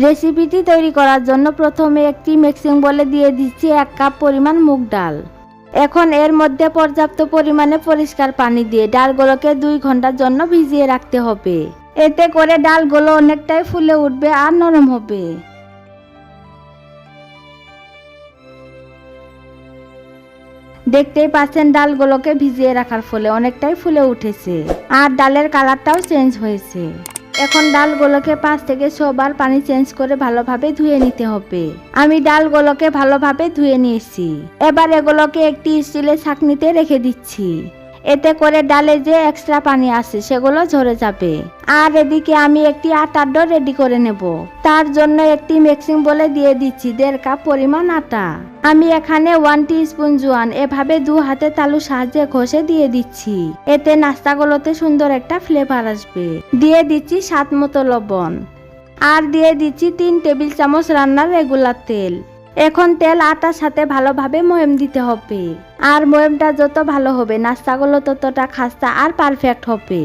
রেসিপিটি তৈরি করার জন্য প্রথমে একটি মিক্সিং বলে দিয়ে দিচ্ছি 1 কাপ পরিমাণ মুগ ডাল। এখন এর মধ্যে পর্যাপ্ত পরিমাণে পরিষ্কার পানি দিয়ে ডালগুলোকে 2 ঘন্টার জন্য ভিজিয়ে রাখতে হবে। এতে করে ডালগুলো অনেকটাই ফুলে উঠবে আর নরম হবে। দেখতেই পাচ্ছেন ডালগুলোকে ভিজিয়ে রাখার ফলে অনেকটাই ফুলে উঠেছে আর ডালের কালারটাও চেঞ্জ হয়েছে। এখন ডালগুলোকে 5 থেকে 6 বার পানি চেঞ্জ করে ভালোভাবে ধুয়ে নিতে হবে। আমি ডালগুলোকে ভালোভাবে ধুয়ে নিয়েছি। এবার এগুলোকে একটি স্টিলের ছাঁকনিতে রেখে দিচ্ছি। এতে করে ডালে যে এক্সট্রা পানি আছে সেগুলো ঝরে যাবে। আর এদিকে আমি একটি আটার ডো রেডি করে নেব। তার জন্য একটি মিক্সিং বলে দিয়ে দিচ্ছি 1.5 কাপ পরিমাণ আটা। আমি এখানে 1 টিস্পুন জোয়ান এভাবে 2 হাতে তালুর সাহায্যে ঘষে দিয়ে দিচ্ছি। এতে নাস্তাগুলোতে সুন্দর একটা ফ্লেভার আসবে। দিয়ে দিচ্ছি স্বাদ মতো লবণ আর দিয়ে দিচ্ছি 3 টেবিল চামচ রান্নার রেগুলার তেল। এখন তেল আটার সাথে ভালোভাবে ময়াম দিতে হবে। আর ময়ামটা যত ভালো হবে নাস্তাগুলো ততটা খাস্তা আর পারফেক্ট হবে।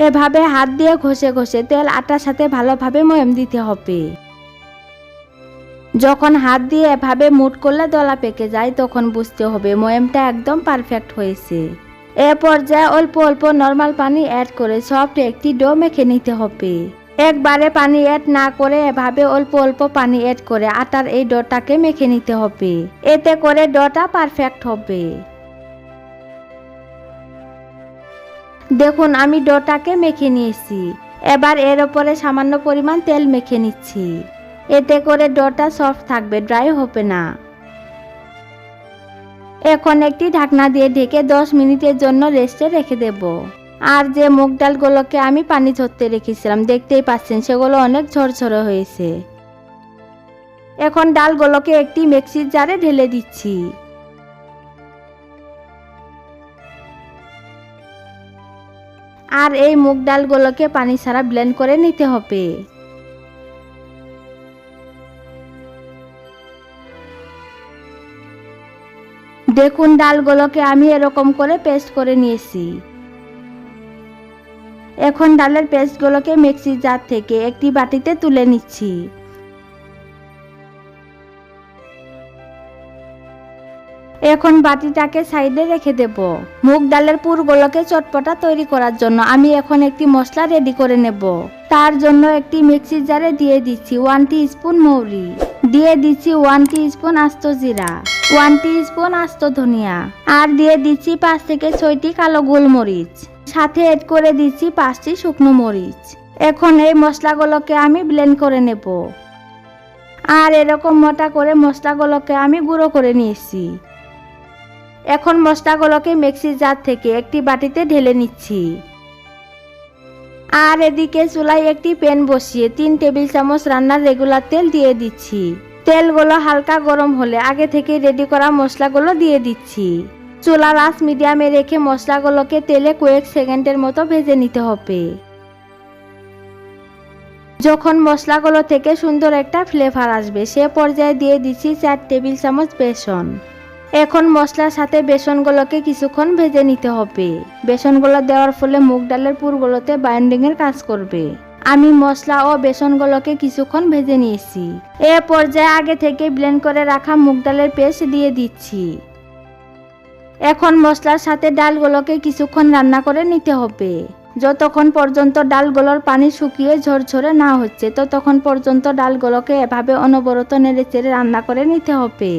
এভাবে হাত দিয়ে ঘষে ঘষে তেল আটার সাথে ভালোভাবে ময়াম দিতে হবে। যখন হাত দিয়ে এভাবে মুঠ করলে দলা পেকে যায় তখন বুঝতে হবে ময়ামটা একদম পারফেক্ট হয়েছে। এ পর্যায়ে অল্প অল্প নর্মাল পানি অ্যাড করে সফট একটি ডো মেখে নিতে হবে। একবারে পানি অ্যাড না করে এভাবে অল্প অল্প পানি অ্যাড করে আটার এই ডোটাকে মেখে নিতে হবে। এতে করে ডোটা পারফেক্ট হবে। দেখুন আমি ডোটাকে মেখে নিয়েছি। এবার এর উপরে সামান্য পরিমাণ তেল মেখে নিচ্ছি। এতে করে ডোটা সফট থাকবে, ড্রাই হবে না। এখন একটি ঢাকনা দিয়ে ঢেকে 10 মিনিটের জন্য রেস্টে রেখে দেব। আর যে মুগ ডালগুলোকে আমি পানি ঝরতে রেখেছিলাম দেখতেই পাচ্ছেন সেগুলো অনেক ঝরঝরে হয়েছে। এখন ডালগুলোকে একটি মিক্সির জারে ঢেলে দিচ্ছি। আর এই মুগ ডালগুলোকে পানি ছাড়া ব্লেন্ড করে নিতে হবে। দেখুন ডালগুলোকে আমি এরকম করে পেস্ট করে নিয়েছি। এখন ডালের পেস্টগুলোকে মিক্সির জার থেকে একটি বাটিতে তুলে নিচ্ছি। এখন বাটিটাকে সাইডে রেখে দেব। মুগ ডালের পুরগুলোকে চটপটা তৈরি করার জন্য আমি এখন একটি মশলা রেডি করে নেব। তার জন্য একটি মিক্সির জারে দিয়ে দিচ্ছি 1 টিস্পুন মৌরি, দিয়ে দিচ্ছি 1 টিস্পুন আস্ত জিরা, 1 টিস্পুন আস্ত ধনিয়া, আর দিয়ে দিচ্ছি 5 থেকে 6টি কালো গোলমরিচ, সাথে এড করে দিচ্ছি 5টি শুকনো মরিচ। এখন এই মশলাগুলোকে আমি ব্লেন্ড করে নেব। আর এরকম মোটা করে মশলাগুলোকে আমি গুঁড়ো করে নিয়েছি। এখন মশলাগুলোকে মিক্সির জার থেকে একটি বাটিতে ঢেলে নিচ্ছি। আর এদিকে চুলায় একটি প্যান বসিয়ে 3 টেবিল চামচ রান্নার রেগুলার তেল দিয়ে দিচ্ছি। তেলগুলো হালকা গরম হলে আগে থেকে রেডি করা মশলাগুলো দিয়ে দিচ্ছি। চুলার আঁচ মিডিয়ামে রেখে মশলাগুলোকে তেলে কয়েক সেকেন্ডের মতো ভেজে নিতে হবে। যখন মশলাগুলো থেকে সুন্দর একটা ফ্লেভার আসবে সে পর্যায়ে দিয়ে দিচ্ছি 4 টেবিল চামচ বেসন। এখন মশলার সাথে বেসনগুলোকে কিছুক্ষণ ভেজে নিতে হবে। বেসনগুলো দেওয়ার ফলে মুগ ডালের পুরগুলোতে বাইন্ডিংয়ের কাজ করবে। আমি মশলা ও বেসনগুলোকে কিছুক্ষণ ভেজে নিয়েছি। এ পর্যায়ে আগে থেকে ব্লেন্ড করে রাখা মুগ ডালের পেস্ট দিয়ে দিচ্ছি। এখন মশলার সাথে ডালগুলোকে কিছুক্ষণ রান্না করে নিতে হবে। যতক্ষণ পর্যন্ত ডালগুলোর পানি শুকিয়ে ঝরঝরে না হচ্ছে ততক্ষণ পর্যন্ত ডালগুলোকে এভাবে অনবরত নেড়েচেড়ে রান্না করে নিতে হবে।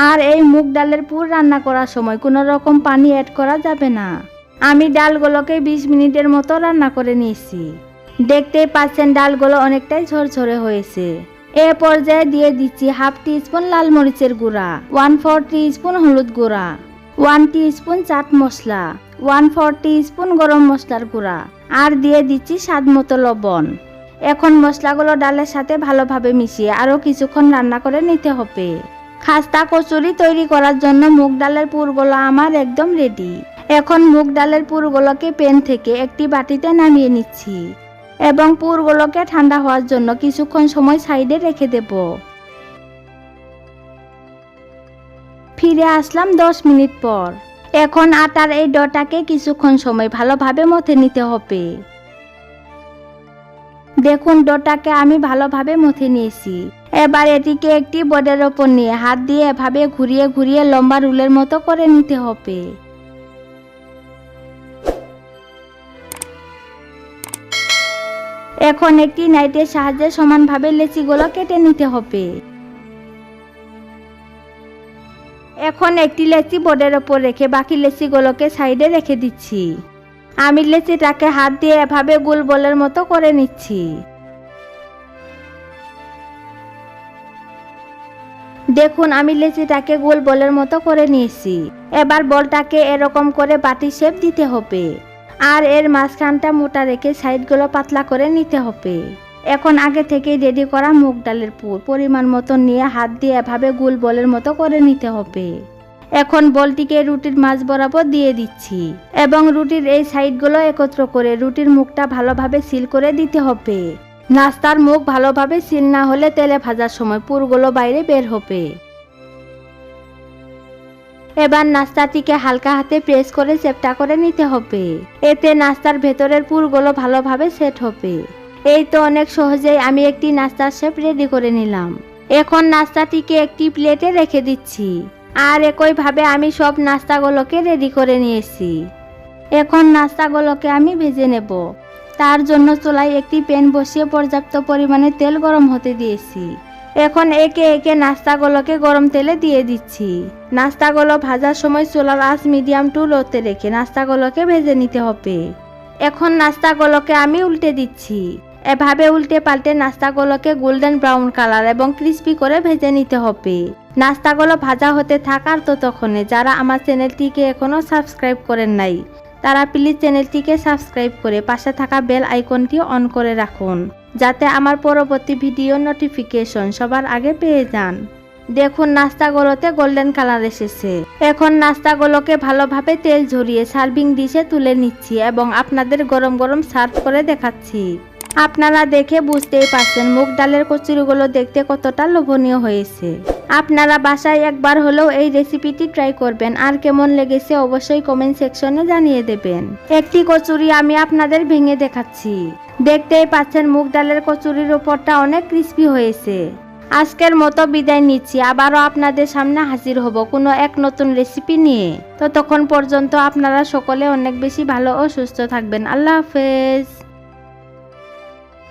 আর এই মুগ ডালের পুর রান্না করার সময় কোনো রকম পানি অ্যাড করা যাবে না। আমি ডালগুলোকে 20 মিনিটের মতো রান্না করে নিয়েছি। দেখতেই পাচ্ছেন ডালগুলো অনেকটাই ঝরঝরে হয়েছে। এ পর্যায়ে দিয়ে দিচ্ছি 1/2 টিস্পুন লাল মরিচের গুঁড়া, 1/4 টিস্পুন হলুদ গুঁড়া, 1 টিস্পুন চাট মশলা, 1/4 টিস্পুন গরম মশলার গুঁড়া, আর দিয়ে দিচ্ছি স্বাদ মতো লবণ। এখন মশলাগুলো ডালের সাথে ভালোভাবে মিশিয়ে আরও কিছুক্ষণ রান্না করে নিতে হবে। খাস্তা কচুরি তৈরি করার জন্য মুগ ডালের পুরগুলো আমার একদম রেডি। এখন মুগ ডালের পুরগুলোকে প্যান থেকে একটি বাটিতে নামিয়ে নিচ্ছি এবং পুরগুলোকে ঠান্ডা হওয়ার জন্য কিছুক্ষণ সময় সাইডে রেখে দেব। ফিরে আসলাম 10 মিনিট পর। এখন আটার এই ডোটাকে কিছুক্ষণ সময় ভালোভাবে মথে নিতে হবে। দেখুন ডোটাকে আমি ভালোভাবে মথে নিয়েছি। এবার এটিকে একটি বোর্ডের ওপর নিয়ে হাত দিয়ে এভাবে ঘুরিয়ে ঘুরিয়ে লম্বা রুলের মতো করে নিতে হবে। এখন একটি নাইটের সাহায্যে সমানভাবে লেচিগুলো কেটে নিতে হবে। এখন একটি লেচি বোর্ডের ওপর রেখে বাকি লেচিগুলোকে সাইডে রেখে দিচ্ছি। আমি লেচিটাকে হাত দিয়ে এভাবে গোল বলের মতো করে নিচ্ছি। দেখুন আমি লেচিটাকে গোল বলের মতো করে নিয়েছি। এবার বলটাকে এরকম করে বাটি শেপ দিতে হবে, আর এর মাঝখানটা মোটা রেখে সাইডগুলো পাতলা করে নিতে হবে। এখন আগে থেকে রেডি করা মুগ ডালের পুর পরিমাণ মতো নিয়ে হাত দিয়ে এভাবে গোল বলের মতো করে নিতে হবে। এখন বলটিকে রুটির মাঝ বরাবর দিয়ে দিচ্ছি এবং রুটির এই সাইডগুলো একত্র করে রুটির মুখটা ভালোভাবে সিল করে দিতে হবে। নাস্তার মুখ ভালোভাবে সিল না হলে তেলে ভাজার সময় পুরগুলো বাইরে বের হবে। এবার নাস্তাটিকে হালকা হাতে প্রেস করে চেপটা করে নিতে হবে, এতে নাস্তার ভেতরের পুরগুলো ভালোভাবে সেট হবে। এই তো অনেক সহজেই আমি একটি নাস্তার শেপ রেডি করে নিলাম। এখন নাস্তাটিকে একটি প্লেটে রেখে দিচ্ছি, আর একইভাবে আমি সব নাস্তাগুলোকে রেডি করে নিয়েছি। এখন নাস্তাগুলোকে আমি ভেজে নেব। তার জন্য চুলায় একটি প্যান বসিয়ে পর্যাপ্ত পরিমাণে তেল গরম হতে দিয়েছি। এখন একে একে নাস্তাগুলোকে গরম তেলে দিয়ে দিচ্ছি। নাস্তাগুলো ভাজার সময় চুলার আঁচ মিডিয়াম টু লোতে রেখে নাস্তাগুলোকে ভেজে নিতে হবে। এখন নাস্তাগুলোকে আমি উল্টে দিচ্ছি। এভাবে উল্টে পাল্টে নাস্তাগুলোকে গোল্ডেন ব্রাউন কালার এবং ক্রিস্পি করে ভেজে নিতে হবে। নাস্তাগুলো ভাজা হতে থাকার ততক্ষণে যারা আমার চ্যানেলটিকে এখনো সাবস্ক্রাইব করেন নাই তারা প্লিজ চ্যানেলটিকে সাবস্ক্রাইব করে পাশে থাকা বেল আইকনটি অন করে রাখুন, যাতে আমার পরবর্তী ভিডিও নোটিফিকেশন সবার আগে পেয়ে যান। দেখুন নাস্তাগুলোতে গোল্ডেন কালার এসেছে। এখন নাস্তাগুলোকে ভালোভাবে তেল ঝরিয়ে সার্ভিং ডিশে তুলে নিচ্ছি এবং আপনাদের গরম গরম সার্ভ করে দেখাচ্ছি। আপনারা দেখে বুঝতেই পারছেন মুগ ডালের কচুরিগুলো দেখতে কতটা লোভনীয় হয়েছে। আপনারা বাসায় একবার হলেও এই রেসিপিটি ট্রাই করবেন, আর কেমন লেগেছে অবশ্যই কমেন্ট সেকশনে জানিয়ে দেবেন। একটি কচুরি আমি আপনাদের ভেঙে দেখাচ্ছি। দেখতেই পাচ্ছেন মুগ ডালের কচুরির উপরটা অনেক ক্রিস্পি হয়েছে। আজকের মতো বিদায় নিচ্ছি, আবারও আপনাদের সামনে হাজির হব কোনো এক নতুন রেসিপি নিয়ে। ততক্ষণ পর্যন্ত আপনারা সকলে অনেক বেশি ভালো ও সুস্থ থাকবেন। আল্লাহ হাফেজ।